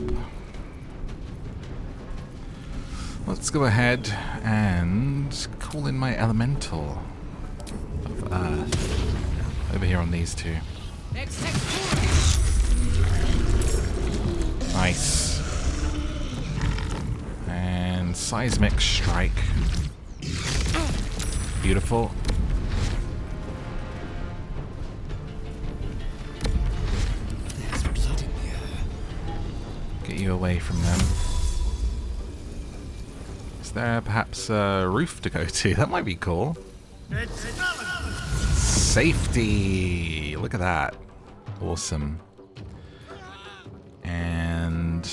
Let's go ahead and call in my elemental of Earth over here on these two. Nice. And seismic strike. Beautiful. There's blood in here. Get you away from them. Is there perhaps a roof to go to? That might be cool. Safety! Look at that. Awesome. And...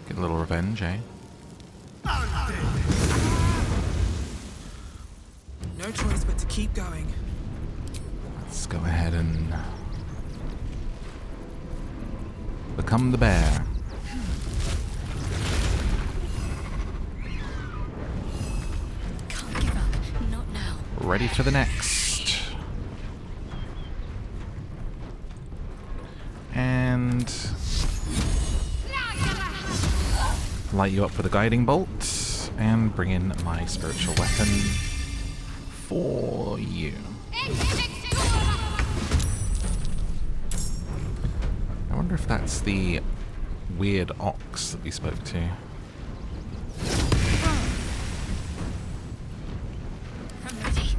get a little revenge, eh? No choice but to keep going. Let's go ahead and become the bear. Can't give up. Not now. Ready for the next. And light you up with a guiding bolt and bring in my spiritual weapon for you. I wonder if that's the weird ox that we spoke to. I'm ready.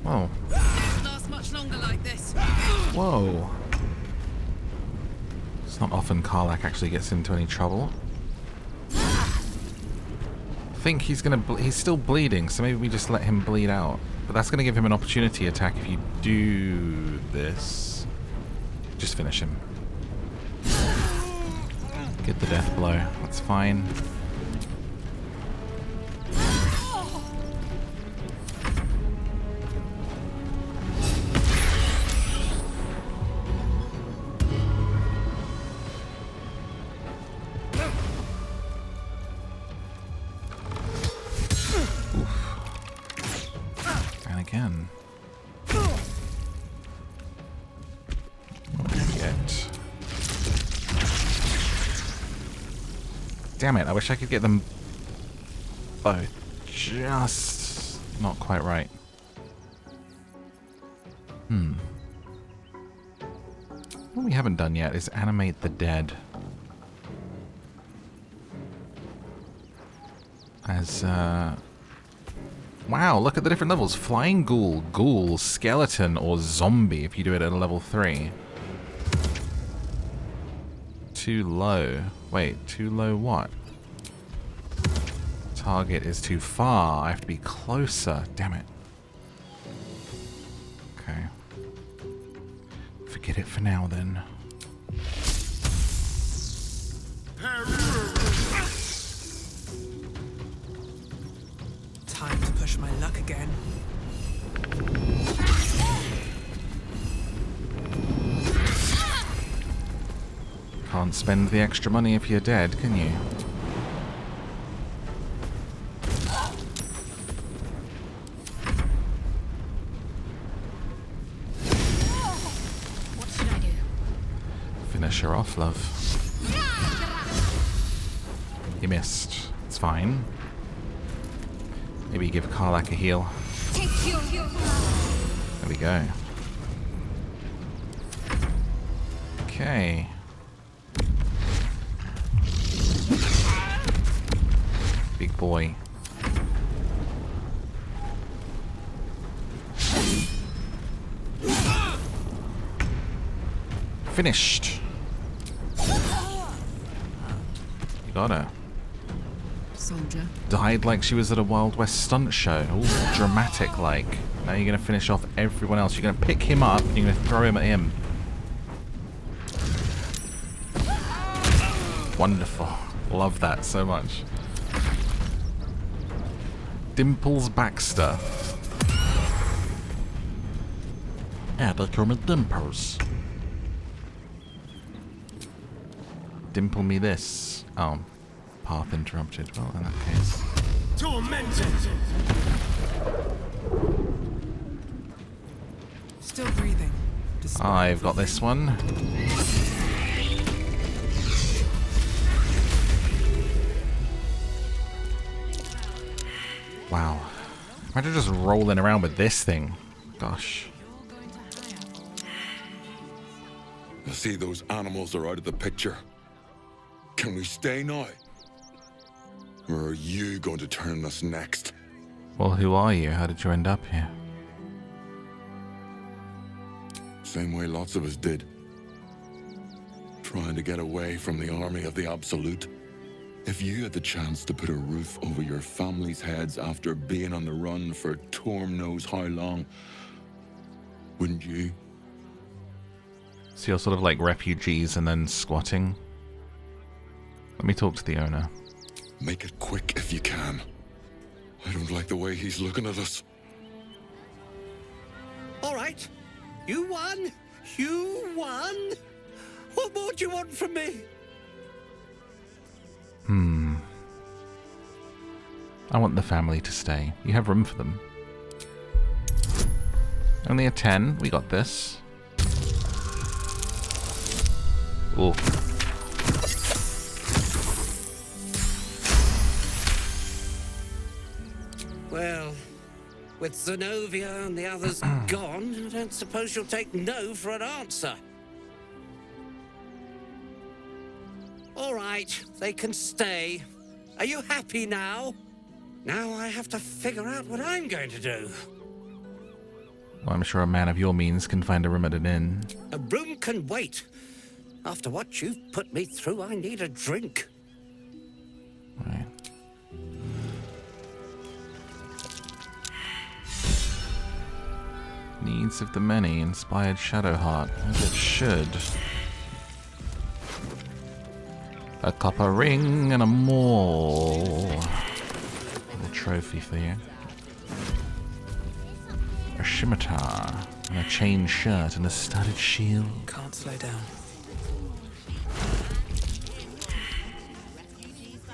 Whoa. Doesn't last much longer like this. Whoa. It's not often Karlach actually gets into any trouble. I think he's gonna he's still bleeding, so maybe we just let him bleed out. But that's gonna give him an opportunity attack if you do this. Just finish him. Get the death blow. That's fine. Damn it, I wish I could get them both just not quite right. What we haven't done yet is animate the dead. As, wow, look at the different levels. Flying ghoul, ghoul, skeleton, or zombie if you do it at a level 3. Too low. Wait, too low what? Target is too far. I have to be closer. Damn it. Okay. Forget it for now then. Time to push my luck again. Can't spend the extra money if you're dead, can you? What should I do? Finish her off, love. You missed. It's fine. Maybe give Karlak a heal. There we go. Okay. Big boy. Finished. You got her. Soldier. Died like she was at a Wild West stunt show. All dramatic like. Now you're going to finish off everyone else. You're going to pick him up and you're going to throw him at him. Wonderful. Love that so much. Dimples Baxter. Yeah, they call me Dimples. Dimple me this. Oh. Path interrupted. Well, in that case. Tormented! Still breathing. I've got this one. Wow. Imagine just rolling around with this thing. Gosh. I see those animals are out of the picture. Can we stay now? Or are you going to turn us next? Well, who are you? How did you end up here? Same way lots of us did. Trying to get away from the army of the Absolute. If you had the chance to put a roof over your family's heads after being on the run for Torm knows how long, wouldn't you? So you're sort of like refugees and then squatting? Let me talk to the owner. Make it quick if you can. I don't like the way he's looking at us. All right. You won. You won. What more do you want from me? I want the family to stay. You have room for them. Only a 10. We got this. Ooh. Well, with Zenobia and the others gone, I don't suppose you'll take no for an answer. All right, they can stay. Are you happy now? Now I have to figure out what I'm going to do. Well, I'm sure a man of your means can find a room at an inn. A room can wait. After what you've put me through, I need a drink. Right. Needs of the many inspired Shadowheart, as it should. A copper ring and a maul. Little trophy for you. A scimitar and a chain shirt and a studded shield. Can't slow down.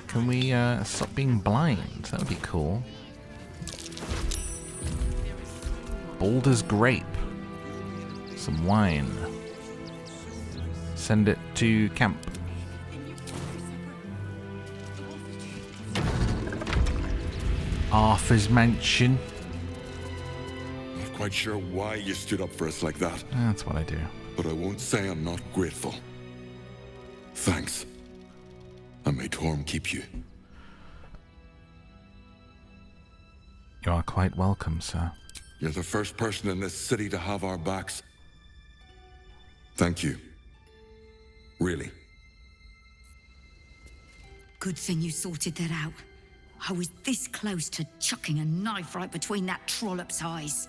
Can we stop being blind? That would be cool. Baldur's grape. Some wine. Send it to camp. Arthur's mansion. Not quite sure why you stood up for us like that. That's what I do. But I won't say I'm not grateful. Thanks. And may Torm keep you. You are quite welcome, sir. You're the first person in this city to have our backs. Thank you. Really. Good thing you sorted that out. I was this close to chucking a knife right between that trollop's eyes.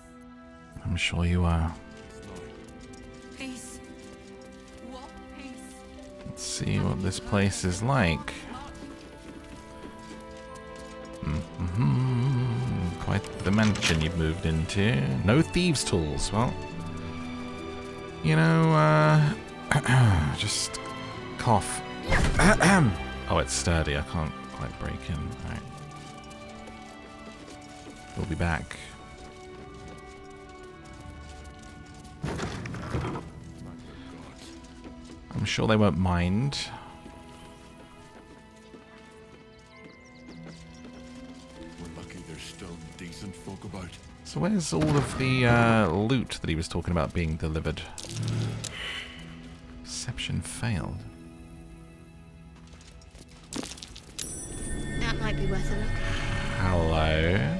I'm sure you are. Peace. What peace? Let's see what this place is like. Quite the mansion you've moved into. No thieves' tools. Well, you know, just cough. Oh, it's sturdy. I can't quite break in. All right. We'll be back. I'm sure they won't mind. We're lucky there's still decent folk about. So where's all of the loot that he was talking about being delivered? Perception failed. That might be worth a look. Hello.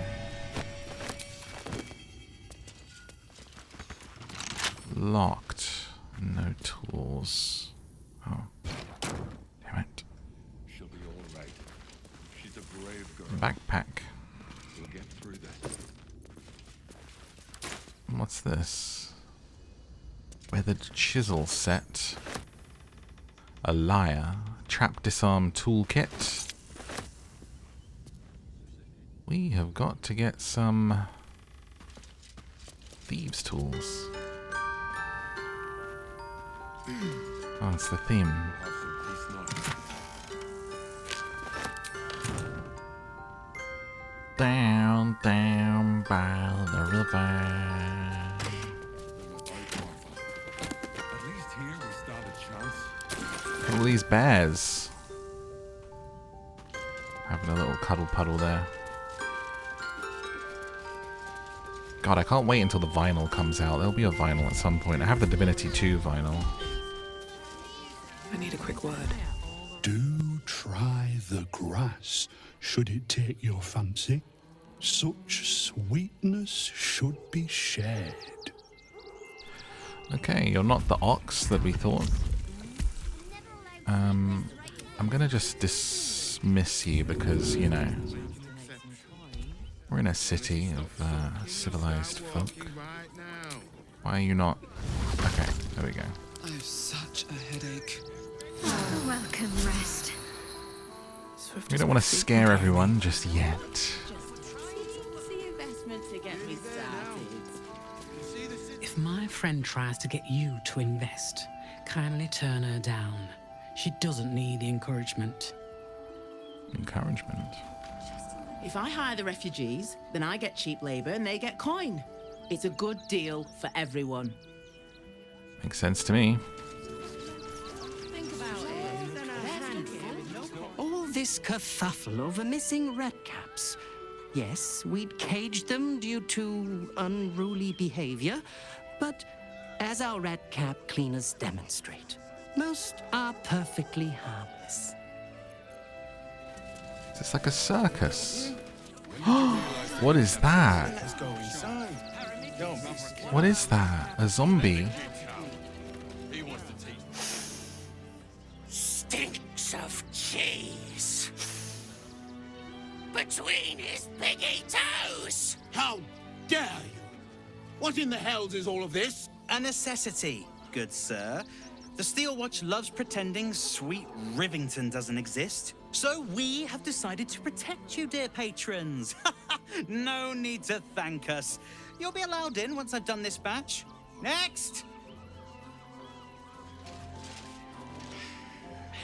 Locked. No tools. Oh. Damn it. She'll be all right. She's a brave girl. Backpack. We'll get through this. What's this? Weathered chisel set. A lyre. Trap disarm toolkit. We have got to get some thieves' tools. Oh, it's the theme. Down, down by the river. At least here we stand a chance. All these bears. Having a little cuddle puddle there. God, I can't wait until the vinyl comes out. There'll be a vinyl at some point. I have the Divinity 2 vinyl. I need a quick word. Do try the grass, should it take your fancy. Such sweetness should be shared. Okay, you're not the ox that we thought. I'm gonna just dismiss you because, you know, we're in a city of civilized folk. Why are you not? Okay, there we go. I have such a headache. Welcome, rest. We don't want to scare everyone just yet. If my friend tries to get you to invest, kindly turn her down. She doesn't need the encouragement. Encouragement? If I hire the refugees, then I get cheap labor and they get coin. It's a good deal for everyone. Makes sense to me. All this kerfuffle over missing redcaps. Yes, we'd caged them due to unruly behavior, but as our redcap cleaners demonstrate, most are perfectly harmless. It's like a circus. What is that? Let's go inside. What is that? A zombie? Stinks of cheese between his piggy toes. How dare you? What in the hells is all of this? A necessity, good sir. The Steel Watch loves pretending sweet Rivington doesn't exist. So we have decided to protect you, dear patrons. No need to thank us. You'll be allowed in once I've done this batch. Next!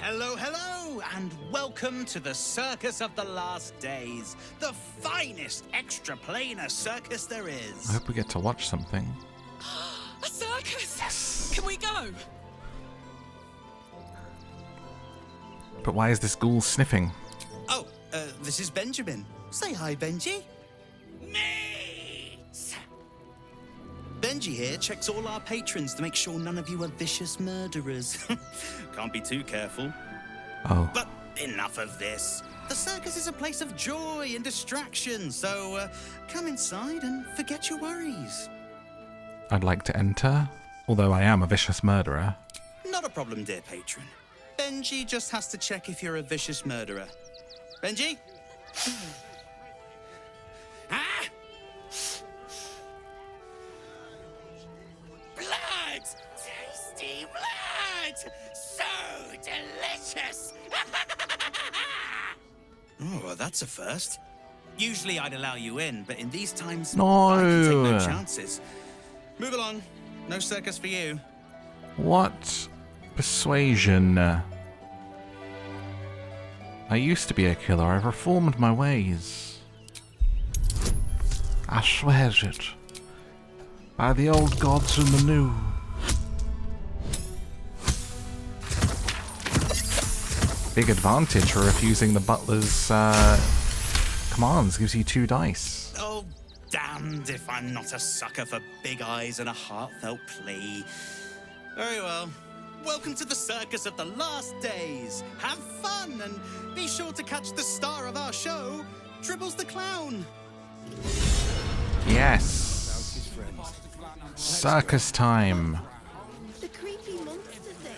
Hello, hello, and welcome to the Circus of the Last Days, the finest extra-planar circus there is. I hope we get to watch something. A circus? Yes. Can we go? But why is this ghoul sniffing? Oh, this is Benjamin. Say hi, Benji. Benji here checks all our patrons to make sure none of you are vicious murderers. Can't be too careful. Oh. But enough of this. The circus is a place of joy and distraction, so come inside and forget your worries. I'd like to enter, although I am a vicious murderer. Not a problem, dear patron. Benji just has to check if you're a vicious murderer. Benji? Ah! Blood! Tasty blood! So delicious! Oh, well, that's a first. Usually I'd allow you in, but in these times, No. I can take no chances. Move along. No circus for you. What? Persuasion. I used to be a killer. I've reformed my ways. I swear it. By the old gods and the new. Big advantage for refusing the butler's commands. Gives you 2 dice. Oh, damned if I'm not a sucker for big eyes and a heartfelt plea. Very well. Welcome to the circus of the last days. Have fun and be sure to catch the star of our show, Dribbles the Clown. Yes. Circus time. The creepy monster thing.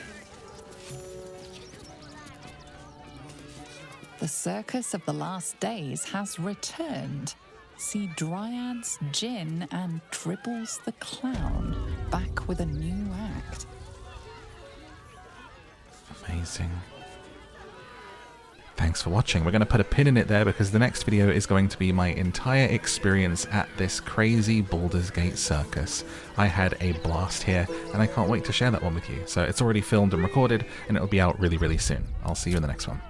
The Circus of the Last Days has returned. See Dryads, Jinn, and Dribbles the Clown back with a new act. Amazing. Thanks for watching. We're going to put a pin in it there because the next video is going to be my entire experience at this crazy Baldur's Gate circus. I had a blast here and I can't wait to share that one with you. So it's already filmed and recorded and it'll be out really, really soon. I'll see you in the next one.